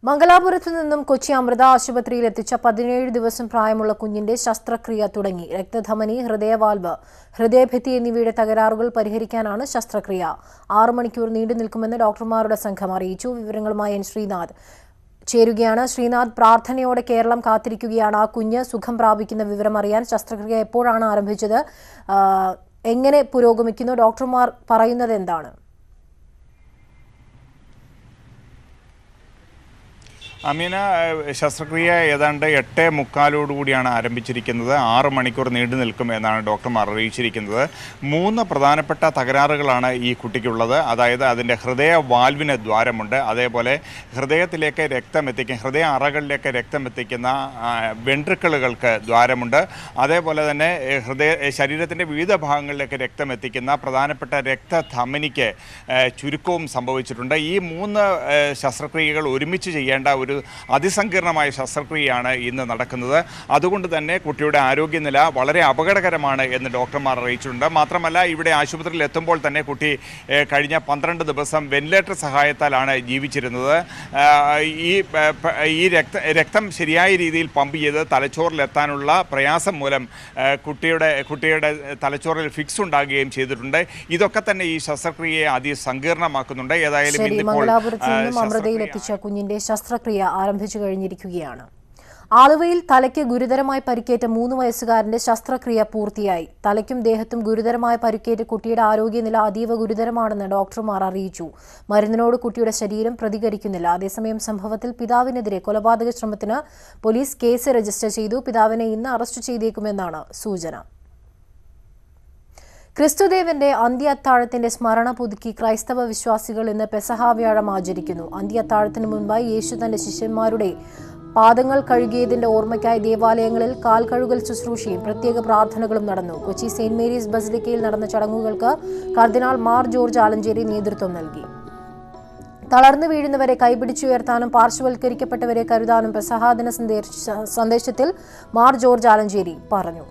മംഗലാപുരത്തു നിന്നും കൊച്ചി അമൃത ആശുപത്രിയിൽ എത്തിച്ച 17 ദിവസം പ്രായമുള്ള കുഞ്ഞിന്റെ ശസ്ത്രക്രിയ തുടങ്ങി. രക്തധമനി, ഹൃദയവാൽവ്, ഹൃദയഭിത്തി എന്നിവയുടെ തകരാറുകൾ പരിഹരിക്കാനാണ് ശസ്ത്രക്രിയ. 6 മണിക്കൂർ നീണ്ടു നിൽക്കുമെന്ന് ഡോക്ടർമാരുടെ സംഘം അറിയിച്ചു. വിവരങ്ങളുമായി ശ്രീനാഥ് ചേരുകയാണ്. ശ്രീനാഥ്, പ്രാർത്ഥനയോടെ കേരളം കാത്തിരിക്കുകയാണ്. ആ കുഞ്ഞ് സുഖം പ്രാപിക്കുന്ന വിവരം അറിയാൻ ശസ്ത്രക്രിയ എപ്പോഴാണ് ആരംഭിച്ചത്? എങ്ങനെ പുരോഗമിക്കുന്നു? ഡോക്ടർമാർ പറയുന്നത് എന്താണ്? അമീന, ശസ്ത്രക്രിയ ഏതാണ്ട് 8:45 ആരംഭിച്ചിരിക്കുന്നത്. 6 മണിക്കൂർ നീണ്ടു നിൽക്കും എന്നാണ് ഡോക്ടർമാർ അറിയിച്ചിരിക്കുന്നത്. 3 പ്രധാനപ്പെട്ട തകരാറുകളാണ് ഈ കുട്ടിക്കുള്ളത്. അതായത് അതിൻ്റെ ഹൃദയ വാൽവിന് ദ്വാരമുണ്ട്, അതേപോലെ ഹൃദയത്തിലേക്ക് ഹൃദയ അറകളിലേക്ക് രക്തമെത്തിക്കുന്ന വെൻട്രിക്കിളുകൾക്ക് ദ്വാരമുണ്ട്, അതേപോലെ തന്നെ ശരീരത്തിൻ്റെ വിവിധ ഭാഗങ്ങളിലേക്ക് രക്തമെത്തിക്കുന്ന പ്രധാനപ്പെട്ട രക്തധമനിക്ക് ചുരുക്കവും സംഭവിച്ചിട്ടുണ്ട്. ഈ 3 ശസ്ത്രക്രിയകൾ ഒരുമിച്ച് ചെയ്യേണ്ട ഒരു അതിസങ്കീർണമായ ശസ്ത്രക്രിയയാണ് ഇന്ന് നടക്കുന്നത്. അതുകൊണ്ട് തന്നെ കുട്ടിയുടെ ആരോഗ്യനില വളരെ അപകടകരമാണ് എന്ന് ഡോക്ടർമാർ അറിയിച്ചിട്ടുണ്ട്. മാത്രമല്ല, ഇവിടെ ആശുപത്രിയിൽ എത്തുമ്പോൾ തന്നെ കുട്ടി കഴിഞ്ഞ 12 ദിവസം വെന്റിലേറ്റർ സഹായത്താലാണ് ജീവിച്ചിരുന്നത്. ഈ രക്തം ശരിയായ രീതിയിൽ പമ്പ് ചെയ്ത് തലച്ചോറിലെത്താനുള്ള പ്രയാസം മൂലം കുട്ടിയുടെ തലച്ചോറിൽ ഫിക്സ് ഉണ്ടാകുകയും ചെയ്തിട്ടുണ്ട്. ഇതൊക്കെ തന്നെ ഈ ശസ്ത്രക്രിയയെ അതിസങ്കീർണമാക്കുന്നുണ്ട്. ഏതായാലും അമൃതയിൽ എത്തിച്ച കുഞ്ഞിന്റെ ശസ്ത്രക്രിയ ആരംഭിച്ചു കഴിഞ്ഞിരിക്കുകയാണ്. ആലുവയിൽ തലയ്ക്ക് ഗുരുതരമായി പരിക്കേറ്റ 3 വയസ്സുകാരന്റെ ശസ്ത്രക്രിയ പൂർത്തിയായി. തലയ്ക്കും ദേഹത്തും ഗുരുതരമായി പരിക്കേറ്റ കുട്ടിയുടെ ആരോഗ്യനില അതീവ ഗുരുതരമാണെന്ന് ഡോക്ടർമാർ അറിയിച്ചു. മരുന്നിനോട് കുട്ടിയുടെ ശരീരം പ്രതികരിക്കുന്നില്ല. അതേസമയം സംഭവത്തിൽ പിതാവിനെതിരെ കൊലപാതക ശ്രമത്തിന് പോലീസ് കേസ് രജിസ്റ്റർ ചെയ്തു. പിതാവിനെ ഇന്ന് അറസ്റ്റ് ചെയ്തേക്കുമെന്നാണ് സൂചന. ക്രിസ്തുദേവന്റെ അന്ത്യ-അത്താഴത്തിന്റെ സ്മരണ പുതുക്കി ക്രൈസ്തവ വിശ്വാസികൾ ഇന്ന് പെസഹ വ്യാഴം ആചരിക്കുന്നു. അന്ത്യ-അത്താഴത്തിന് മുൻപായി യേശു തന്റെ ശിഷ്യന്മാരുടെ പാദങ്ങൾ കഴുകിയതിന്റെ ഓർമ്മയ്ക്കായി ദേവാലയങ്ങളിൽ കാൽ കഴുകൽ ശുശ്രൂഷയും പ്രത്യേക പ്രാർത്ഥനകളും നടന്നു. കൊച്ചി സെന്റ് മേരീസ് ബസിലിക്കയിൽ നടന്ന ചടങ്ങുകൾക്ക് കർദിനാൾ മാർ ജോർജ് ആലഞ്ചേരി നേതൃത്വം നൽകി. തളർന്നു വീഴുന്നവരെ കൈപിടിച്ചുയർത്താനും പാർശ്വവൽക്കരിക്കപ്പെട്ടവരെ കരുതാനും പെസഹാദിന സന്ദേശത്തിൽ മാർ ജോർജ് ആലഞ്ചേരി പറഞ്ഞു.